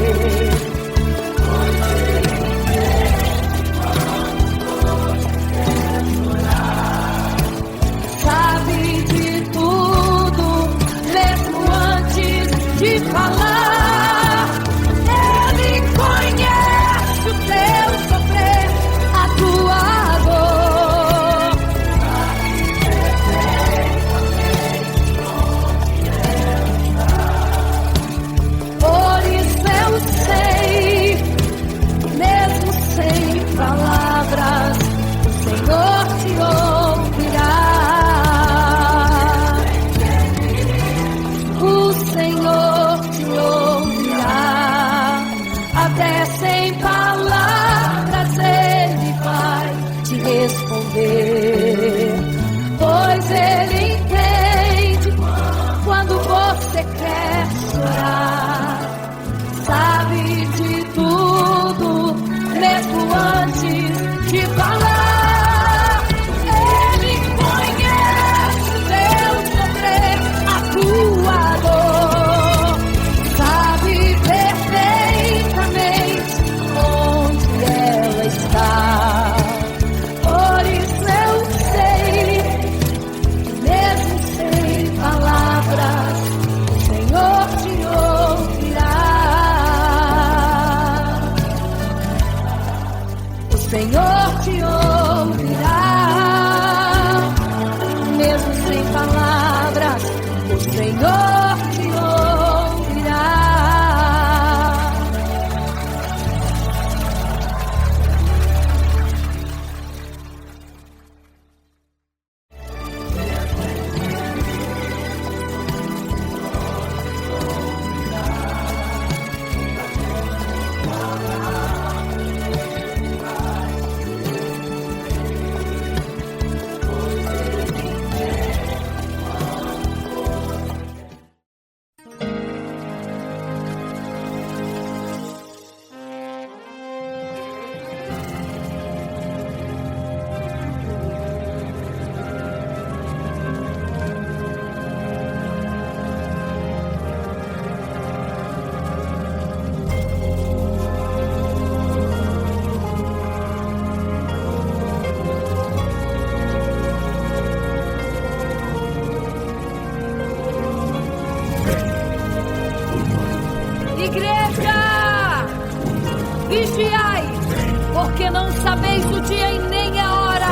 porque não sabeis o dia e nem a hora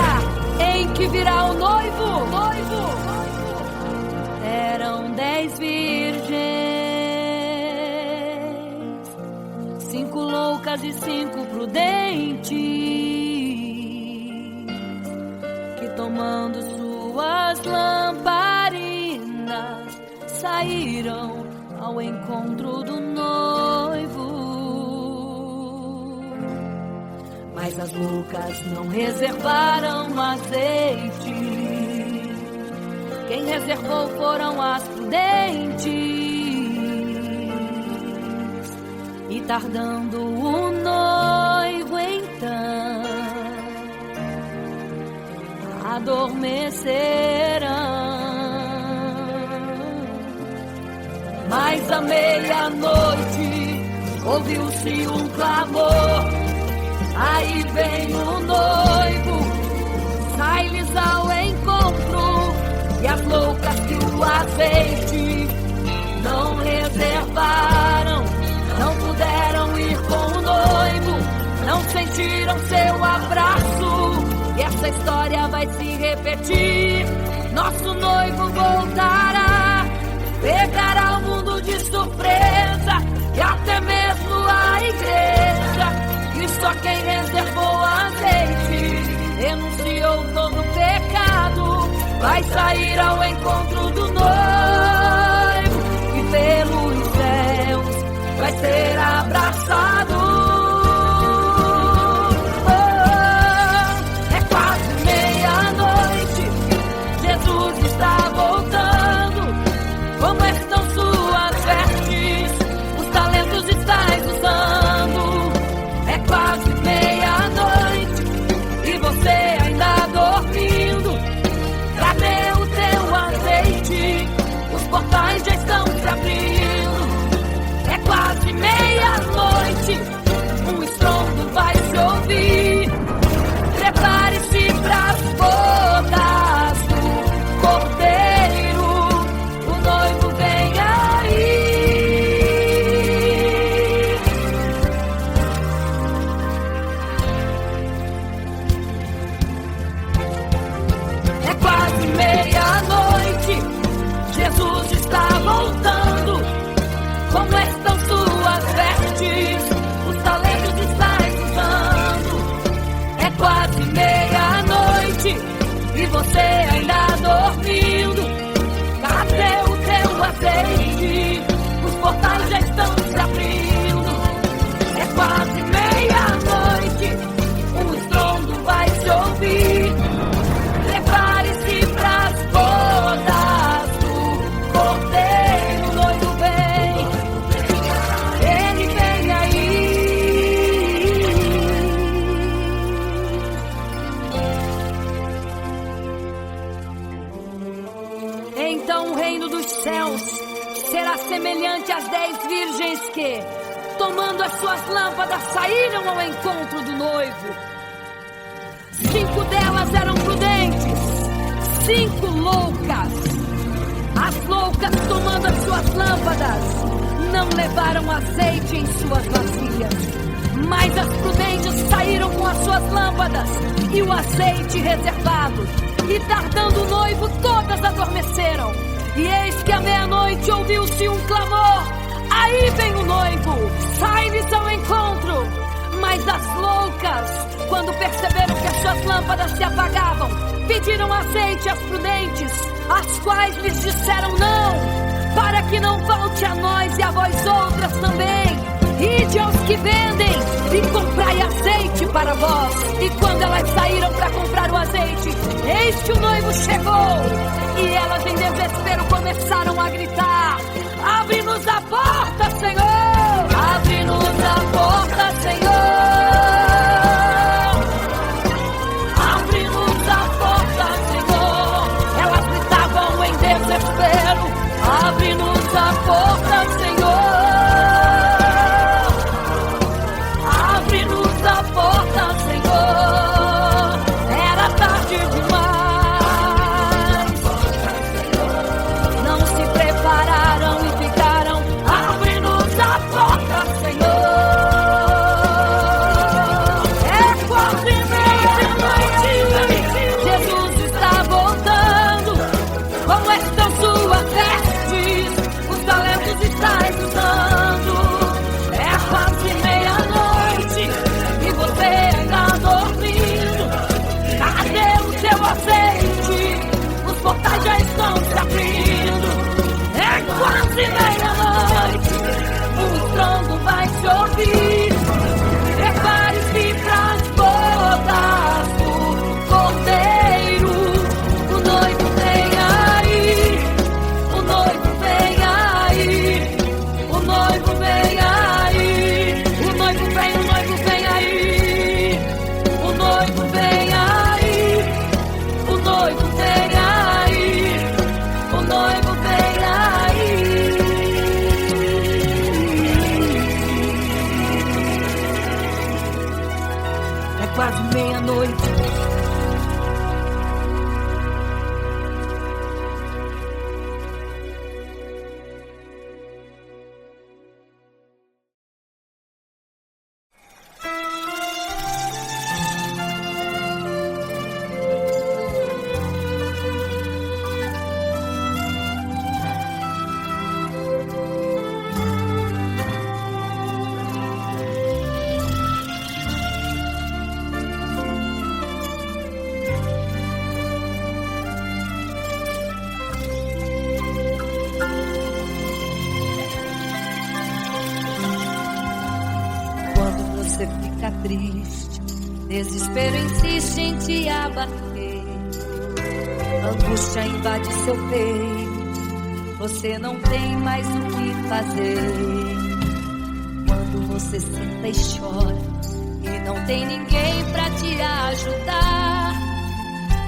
em que virá o noivo. Eram 10 virgens, 5 loucas e 5 prudentes, que tomando suas lamparinas saíram ao encontro do noivo. Mas as loucas não reservaram azeite. Quem reservou foram as prudentes. E tardando o noivo então, adormecerão. Mas à meia-noite ouviu-se um clamor. Aí vem o noivo, sai-lhes ao encontro. E as loucas que o azeite não reservaram, não puderam ir com o noivo, não sentiram seu abraço. E essa história vai se repetir. Nosso noivo voltará, pegará o mundo de surpresa, e até mesmo a igreja. E só quem reservou azeite, renunciou todo pecado, vai sair ao encontro do noivo, e pelos céus vai ser abraçado. É quase meia-noite, Jesus está voltando. Como estão suas vestes? Os talentos estáis usando. É quase meia-noite e você ainda dormindo. Cadê o teu azeite? Os portais já estão se abrindo. É quase meia-noite, um estrondo vai se ouvir. Prepare-se pras bodas do Cordeiro, o noivo vem aí. É quase meia-noite, Jesus está voltando. Como estão suas vestes? Os talentos estáis usando. É quase meia-noite e você ainda dormindo. Cadê o teu azeite? Os portais já estão se abrindo. É quase meia-noite, um estrondo vai se ouvir. Prepare-se pras bodas do Cordeiro, o noivo vem. Ele vem aí. Então o reino dos céus será semelhante às 10 virgens que, tomando as suas lâmpadas, saíram ao encontro do noivo. 5 delas eram prudentes, 5 loucas. As loucas, tomando as suas lâmpadas, não levaram azeite em suas vasilhas. Mas as prudentes saíram com as suas lâmpadas e o azeite reservado. E tardando o noivo, todas adormeceram. E eis que à meia-noite ouviu-se um clamor. Aí vem o noivo, sai-lhes ao encontro. Mas as loucas, quando perceberam que as suas lâmpadas se apagavam, pediram azeite às prudentes, as quais lhes disseram não, para que não falte a nós e a vós outras também. Ide aos que vendem e comprai azeite para vós. E quando elas saíram para comprar o azeite, eis que o noivo chegou. E elas em desespero começaram a gritar: abre-nos a porta, Senhor! Abre-nos a porta, Senhor! Abre-nos a porta, Senhor! Elas gritavam em desespero: abre-nos a porta, Senhor! Abre-nos a porta, Senhor! Era tarde demais. Não se prepararam e ficaram: abre-nos a triste, desespero insiste em te abater, angústia invade seu peito, você não tem mais o que fazer. Quando você senta e chora e não tem ninguém pra te ajudar,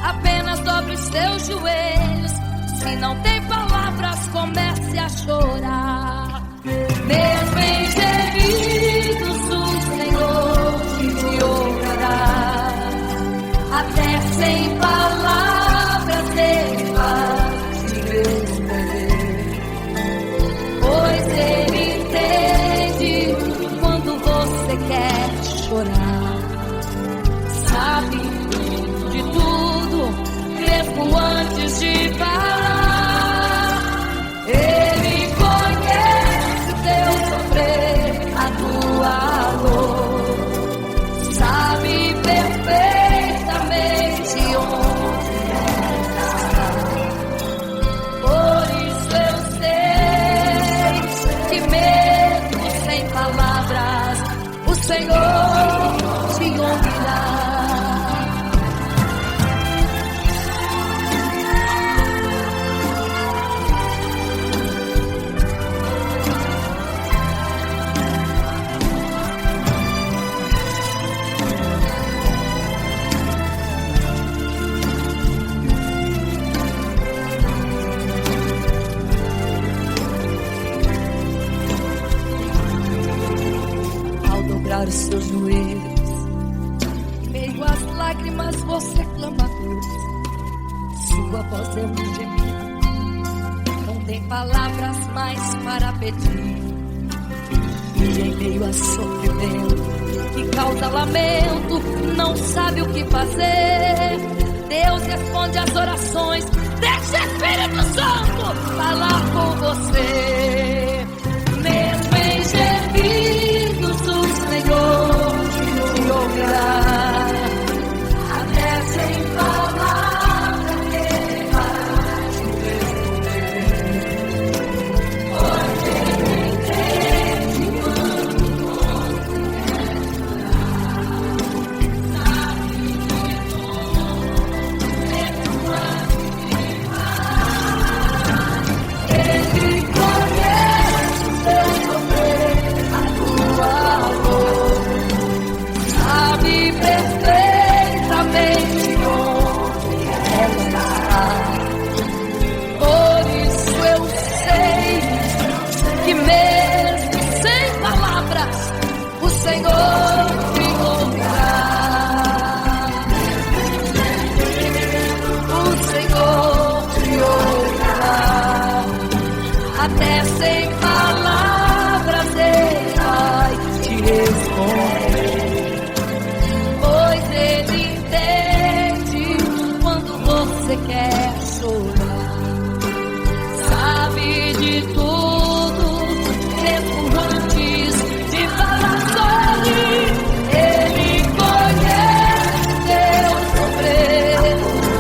apenas dobre os seus joelhos. Se não tem palavras, comece a chorar. Mesmo em gemidos, o Senhor te ouvirá. Até sem palavras Ele vai te responder, pois Ele entende quando você quer chorar. Sabe de tudo, mesmo antes de falar. Ele conhece teu sofrer, a tua dor, sabe perfeitamente onde está. Por isso eu sei que mesmo sem palavras, o Senhor te ouvirá. Os seus joelhos, em meio às lágrimas você clama a Deus. Sua voz é um gemido, não tem palavras mais para pedir. E em meio a sofrimento que causa lamento, não sabe o que fazer. Deus responde às orações, deixa o Espírito Santo falar com você. Mesmo em gemidos, o Senhor te ouvirá. Até sem palavras Ele vai te responder, pois Ele entende quando você sabe de tudo, mesmo antes de falar. Ele conhece o teu sofrer, a tua dor, sabe perfeitamente onde ela está. Por isso eu sei que mesmo sem palavras, o Senhor te ouvirá. O Senhor te ouvirá. Até sem palavras Ele vai te responder, pois Ele entende quando você quer chorar. Sabe de tudo, mesmo antes de falar sobre. Ele conhece teu sofrer,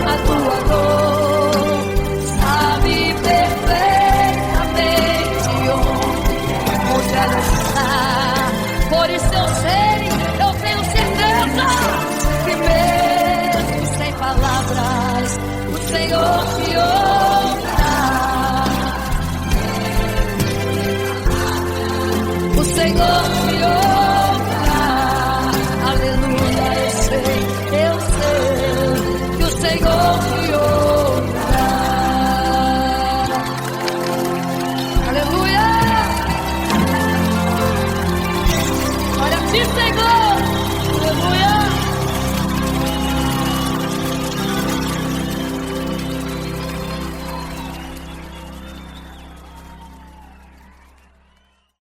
a tua dor, sabe perfeitamente onde ela está. Por isso eu sei, eu tenho certeza que mesmo sem palavras, o Senhor te ouvirá. O Senhor te ouvirá. Aleluia, eu sei que o Senhor te ouvirá. Aleluia. Olha aqui, Senhor. Aleluia.